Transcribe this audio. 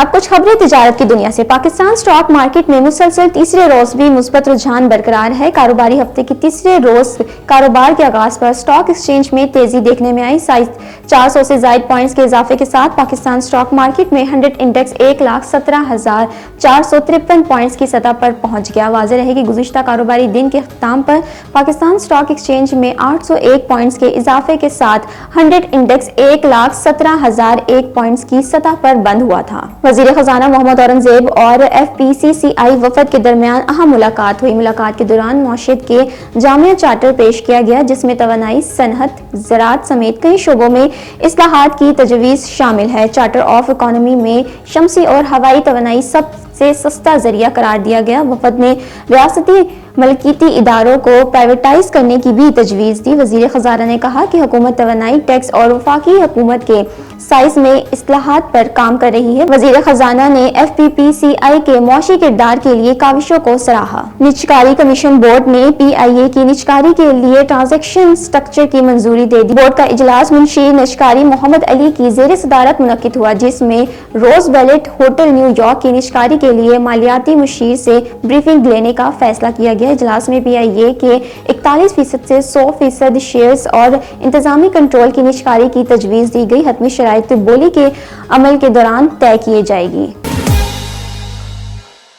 اب کچھ خبریں تجارت کی دنیا سے۔ پاکستان سٹاک مارکیٹ میں مسلسل تیسرے روز بھی مثبت رجحان برقرار ہے۔ کاروباری ہفتے کے تیسرے روز کاروبار کے آغاز پر سٹاک ایکسچینج میں تیزی دیکھنے میں آئی۔ 400 سے زائد پوائنٹس کے اضافے کے ساتھ پاکستان سٹاک مارکیٹ میں 100 انڈیکس 1,17,453 پوائنٹس کی سطح پر پہنچ گیا۔ واضح رہے کہ گزشتہ کاروباری دن کے اختتام پر پاکستان سٹاک ایکسچینج میں 801 پوائنٹس کے اضافے کے ساتھ 100 انڈیکس 1,17,001 پوائنٹس کی سطح پر بند ہوا تھا۔ وزیر خزانہ محمد اورنگزیب اور FPCCI وفد کے درمیان اہم ملاقات ہوئی۔ ملاقات کے دوران معیشت کے جامع چارٹر پیش کیا گیا، جس میں توانائی، صنعت، زراعت سمیت کئی شعبوں میں اصلاحات کی تجویز شامل ہے۔ چارٹر آف اکانومی میں شمسی اور ہوائی توانائی سب سے سستا ذریعہ قرار دیا گیا۔ وفد نے ریاستی ملکیتی اداروں کو پرائیویٹائز کرنے کی بھی تجویز دی۔ وزیر خزانہ نے کہا کہ حکومت توانائی، ٹیکس اور وفاقی حکومت کے سائز میں اصلاحات پر کام کر رہی ہے۔ وزیر خزانہ نے FPPCI کے معاشی کردار کے لیے کاوشوں کو سراہا۔ نجکاری کمیشن بورڈ نے PIA کی نجکاری کے لیے ٹرانزیکشن سٹرکچر کی منظوری دے دی۔ بورڈ کا اجلاس منشی نجکاری محمد علی کی زیر صدارت منعقد ہوا، جس میں روز ویلٹ ہوٹل نیو یارک کی نجکاری کے لیے مالیاتی مشیر سے بریفنگ لینے کا فیصلہ کیا گیا۔ اجلاس میں PIA کے 41% سے 100% شیئرز اور انتظامی کنٹرول کی نجکاری کی تجویز دی گئی۔ حتمی شرائط بولی کے عمل کے دوران طے کی جائے گی۔